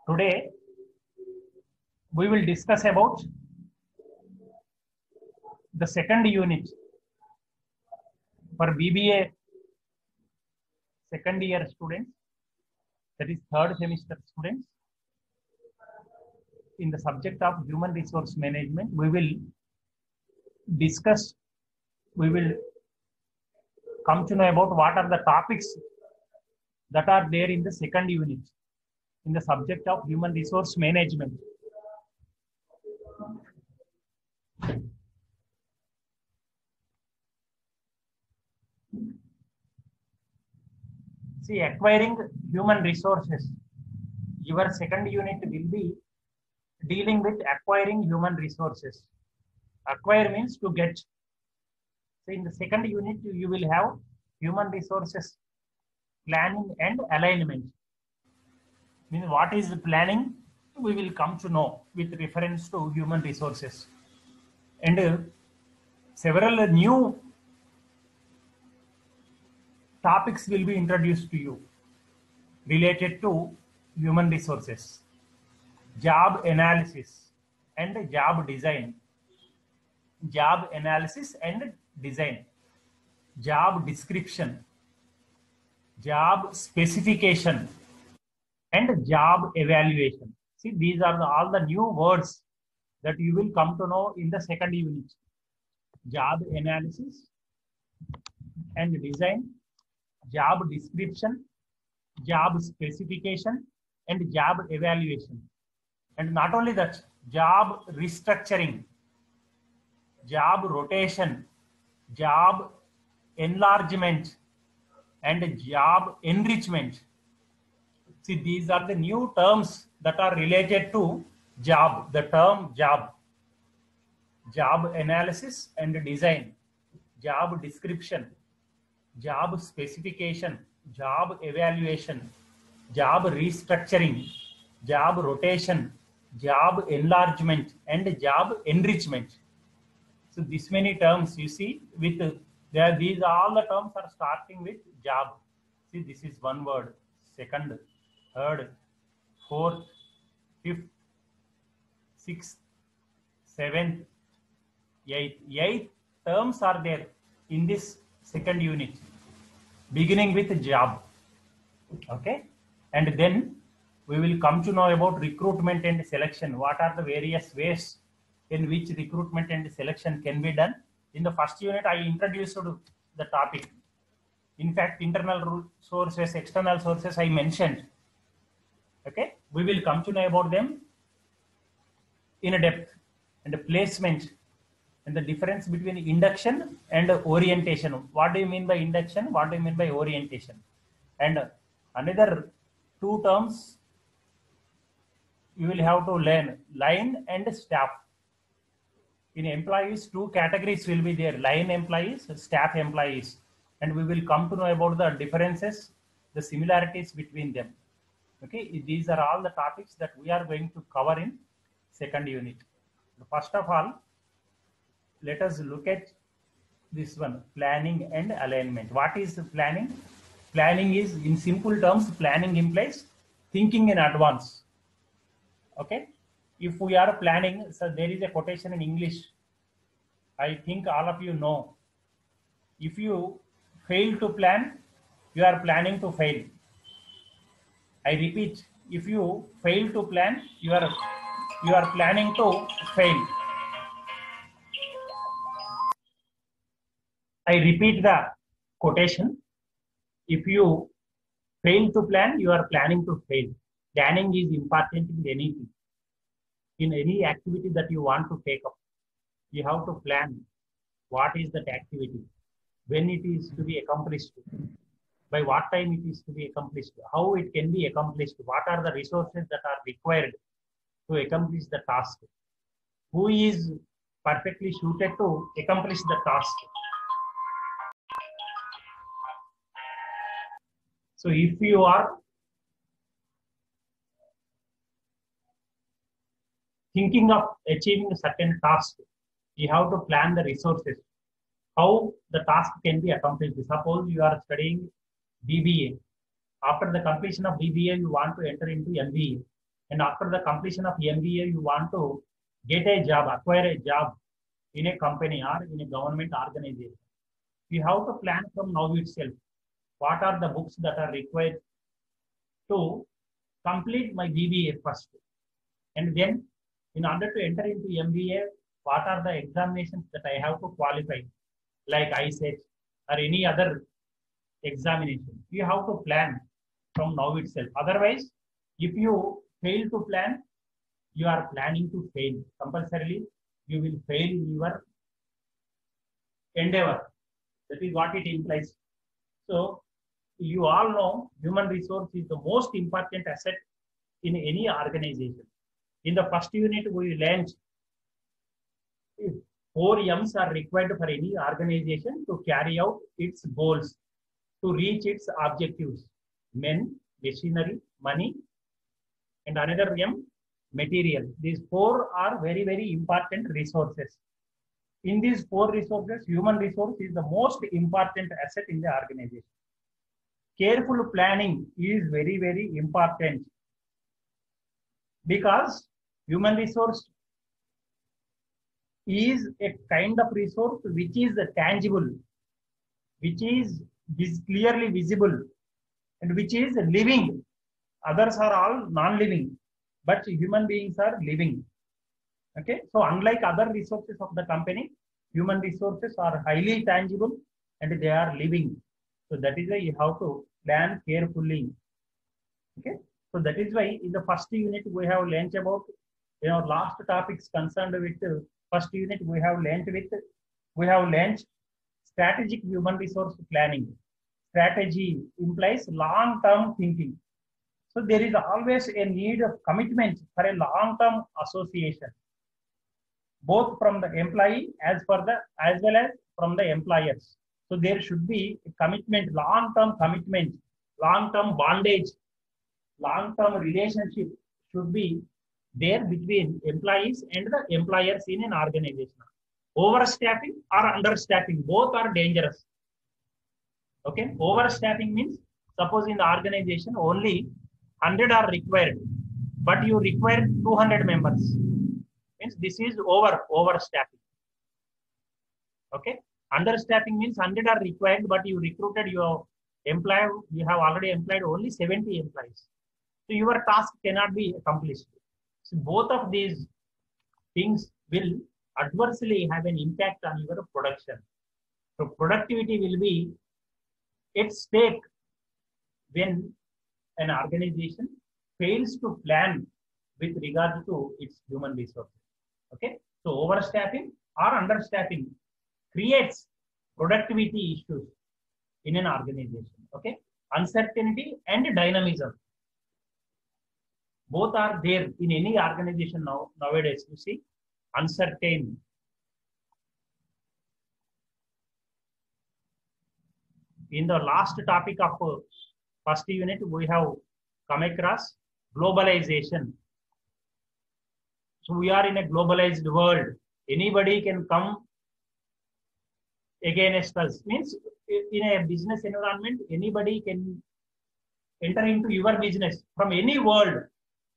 Today we will discuss about the second unit for BBA second year students, that is third semester students. In the subject of human resource management, we will come to know about what are the topics that are there in the second unit in the subject of human resource management. See, acquiring human resources. Your second unit will be dealing with acquiring human resources. Acquire means to get. So in the second unit, you will have human resources planning and alignment. Means what is planning? We will come to know with reference to human resources. And several new topics will be introduced to you related to human resources. Job analysis and job design. Job analysis and design. Job description. Job specification and job evaluation. See, these are all the new words that you will come to know in the second unit. Job analysis and design, job description, job specification, and job evaluation. And not only that, job restructuring, job rotation, job enlargement, and job enrichment. See, these are the new terms that are related to job. The term job, job analysis and design, job description, job specification, job evaluation, job restructuring, job rotation, job enlargement, and job enrichment. So this many terms you see with these all the terms are starting with job. See, this is one word, second, third, fourth, fifth, sixth, seventh, eighth. Eight terms are there in this second unit, beginning with job. Okay, and then we will come to know about recruitment and selection. What are the various ways in which recruitment and selection can be done? In the first unit, I introduced the topic. In fact, internal sources, external sources, I mentioned. Okay, we will come to know about them in a depth, and the placement and the difference between induction and orientation. What do you mean by induction? What do you mean by orientation? And another two terms you will have to learn: line and staff. In employees, two categories will be there: line employees, staff employees. And we will come to know about the differences, the similarities between them. Okay, these are all the topics that we are going to cover in second unit. First of all, let us look at this one, planning and alignment. What is planning? Planning is, in simple terms, planning implies thinking in advance. Okay, if we are planning, so there is a quotation in English, I think all of you know. If you fail to plan, you are planning to fail. I repeat, if you fail to plan, you are planning to fail. I repeat the quotation. If you fail to plan, you are planning to fail. Planning is important in anything. In any activity that you want to take up, you have to plan what is that activity, when it is to be accomplished, by what time it is to be accomplished, how it can be accomplished, what are the resources that are required to accomplish the task, who is perfectly suited to accomplish the task. So if you are thinking of achieving a certain task, you have to plan the resources, how the task can be accomplished. Suppose you are studying BBA. After the completion of BBA, you want to enter into MBA. and after the completion of MBA, you want to get a job, acquire a job in a company or in a government organization. You have to plan from now itself. What are the books that are required to complete my BBA first? And then, in order to enter into MBA, what are the examinations that I have to qualify, like ICET or any other examination? You have to plan from now itself. Otherwise, if you fail to plan, you are planning to fail. Compulsorily, you will fail in your endeavor. That is what it implies. So, you all know human resource is the most important asset in any organization. In the first unit, we learned 4 M's are required for any organization to carry out its goals, to reach its objectives: men, machinery, money, and another M, material. These 4 are very, very important resources. In these 4 resources, human resource is the most important asset in the organization. Careful planning is very, very important, because human resource is a kind of resource which is tangible, which is clearly visible, and which is living. Others are all non-living, but human beings are living. Okay, so unlike other resources of the company, human resources are highly tangible and they are living. So that is why you have to plan carefully. Okay, so that is why in the first unit we have learned about, last topics concerned with first unit we have learned strategic human resource planning. Strategy implies long-term thinking. So there is always a need of commitment for a long-term association, both from the employee as well as from the employers. So there should be a commitment, long-term bondage, long-term relationship should be there between employees and the employers in an organization. Overstaffing or understaffing, both are dangerous. Okay, overstaffing means, suppose in the organization only 100 are required, but you require 200 members. Means this is overstaffing. Okay, understaffing means 100 are required, but you recruited your employee, you have already employed only 70 employees. So your task cannot be accomplished. So both of these things will adversely have an impact on your production. So productivity will be at stake when an organization fails to plan with regard to its human resources. Okay, so overstaffing or understaffing creates productivity issues in an organization. Okay, uncertainty and dynamism, both are there in any organization nowadays. You see, uncertain. In the last topic of first unit, we have come across globalization. So we are in a globalized world. Anybody can come against us. Means in a business environment, anybody can enter into your business from any world.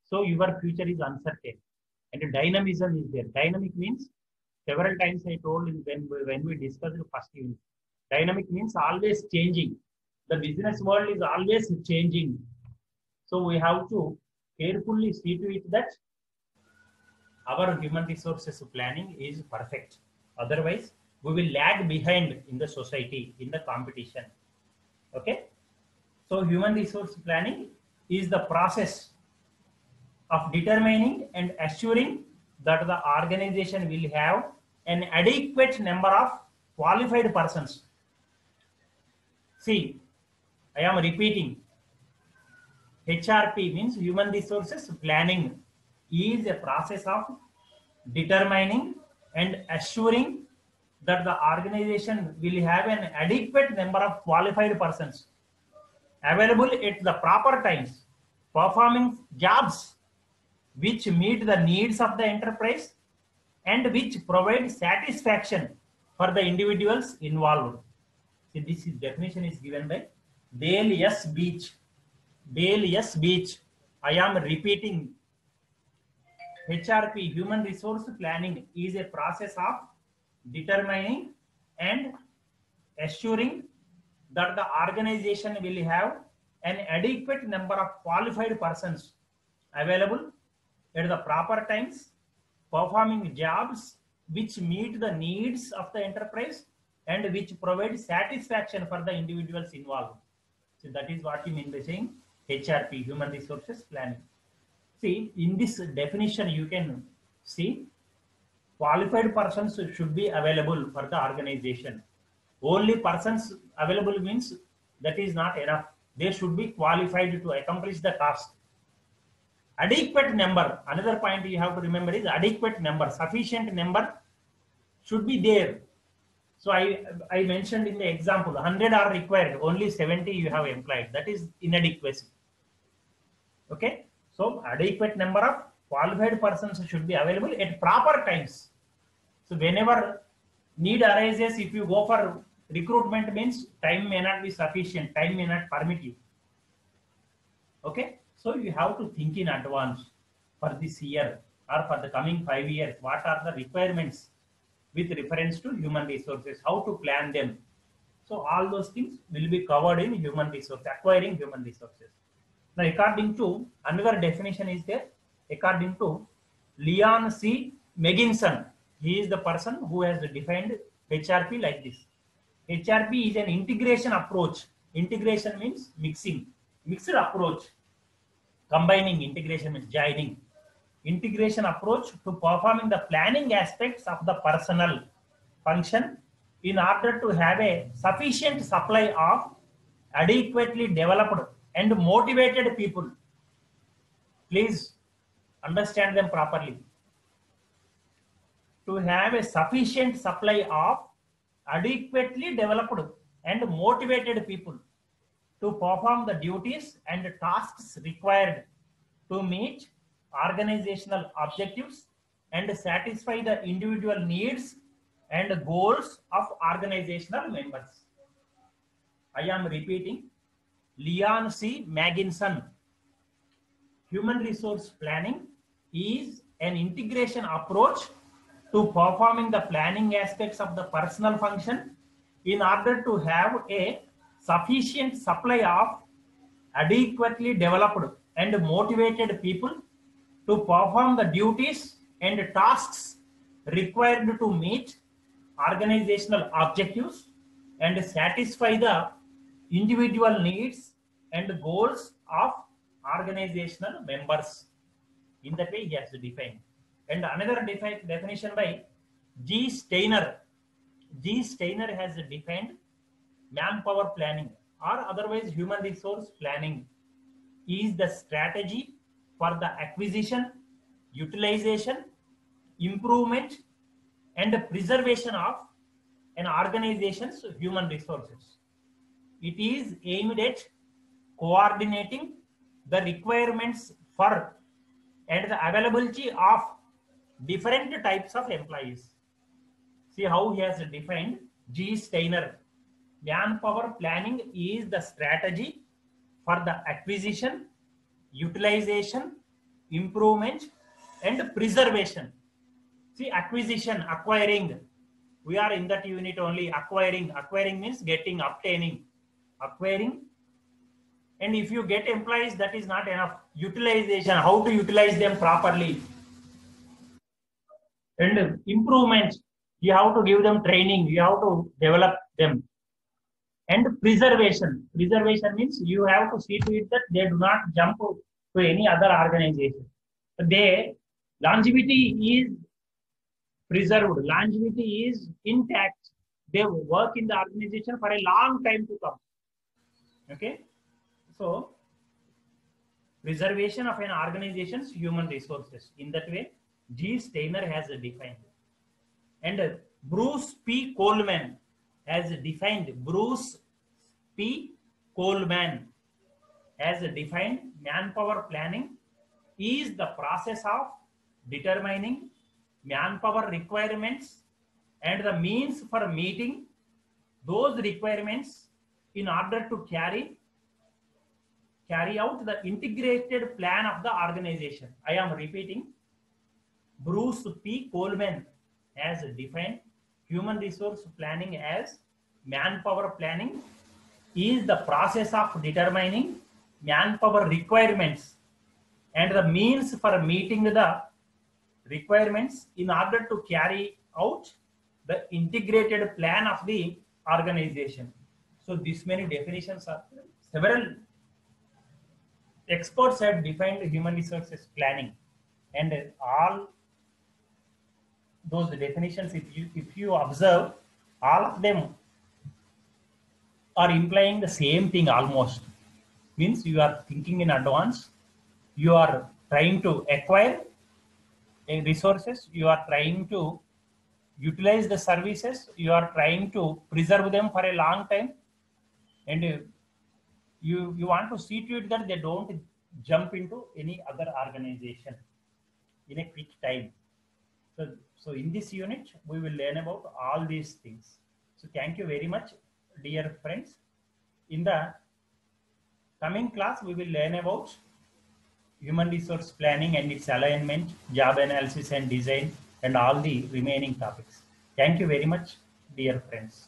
So your future is uncertain. And dynamism is there. Dynamic means, several times I told when we discussed the first unit, dynamic means always changing. The business world is always changing. So we have to carefully see to it that our human resources planning is perfect. Otherwise, we will lag behind in the society, in the competition. Okay? So human resource planning is the process of determining and assuring that the organization will have an adequate number of qualified persons. See, I am repeating. HRP means human resources planning is a process of determining and assuring that the organization will have an adequate number of qualified persons available at the proper times, performing jobs which meet the needs of the enterprise and which provide satisfaction for the individuals involved. See, this definition is given by Dale S. Beach. Dale S. Beach. I am repeating HRP, human resource planning, is a process of determining and assuring that the organization will have an adequate number of qualified persons available at the proper times, performing jobs which meet the needs of the enterprise and which provide satisfaction for the individuals involved. So that is what you mean by saying HRP, human resources planning. See, in this definition, you can see qualified persons should be available for the organization. Only persons available means that is not enough. They should be qualified to accomplish the task. Adequate number, another point you have to remember is adequate number, sufficient number should be there. So I mentioned in the example, 100 are required, only 70 you have employed. That is inadequacy. Okay, so adequate number of qualified persons should be available at proper times. So whenever need arises, if you go for recruitment, means time may not be sufficient, time may not permit you. Okay, so you have to think in advance for this year or for the coming 5 years, what are the requirements with reference to human resources, how to plan them. So all those things will be covered in human resource, acquiring human resources. Now, according to another definition is there, according to Leon C. Megginson, he is the person who has defined HRP like this. HRP is an integration approach. Integration means mixing, mixed approach. Combining, integration means joining. Integration approach to performing the planning aspects of the personnel function in order to have a sufficient supply of adequately developed and motivated people. Please understand them properly. To have a sufficient supply of adequately developed and motivated people to perform the duties and tasks required to meet organizational objectives and satisfy the individual needs and goals of organizational members. I am repeating, Leon C. Megginson. Human resource planning is an integration approach to performing the planning aspects of the personnel function in order to have a sufficient supply of adequately developed and motivated people to perform the duties and tasks required to meet organizational objectives and satisfy the individual needs and goals of organizational members. In that way, he has defined. And another definition by G. Steiner. G. Steiner has defined manpower planning, or otherwise human resource planning, is the strategy for the acquisition, utilization, improvement, and preservation of an organization's human resources. It is aimed at coordinating the requirements for and the availability of different types of employees. See how he has defined G. Steiner. Manpower planning is the strategy for the acquisition, utilization, improvement, and preservation. See, acquisition, acquiring. We are in that unit only, acquiring. Acquiring means getting, obtaining. Acquiring. And if you get employees, that is not enough. Utilization, how to utilize them properly. And improvement, you have to give them training, you have to develop them. And preservation. Preservation means you have to see to it that they do not jump to any other organization. Their longevity is preserved. Longevity is intact. They work in the organization for a long time to come. Okay. So, preservation of an organization's human resources. In that way, G. Steiner has defined. And Bruce P. Coleman has defined, Bruce P. Coleman has defined manpower planning is the process of determining manpower requirements and the means for meeting those requirements in order to carry out the integrated plan of the organization. I am repeating, Bruce P. Coleman has defined human resource planning as manpower planning is the process of determining manpower requirements and the means for meeting the requirements in order to carry out the integrated plan of the organization. So this many definitions are several experts have defined human resources planning, and all those definitions, if you observe, all of them are implying the same thing almost. Means you are thinking in advance, you are trying to acquire resources, you are trying to utilize the services, you are trying to preserve them for a long time, and you want to see to it that they don't jump into any other organization in a quick time. So in this unit, we will learn about all these things. So thank you very much, dear friends. In the coming class, we will learn about human resource planning and its alignment, job analysis and design, and all the remaining topics. Thank you very much, dear friends.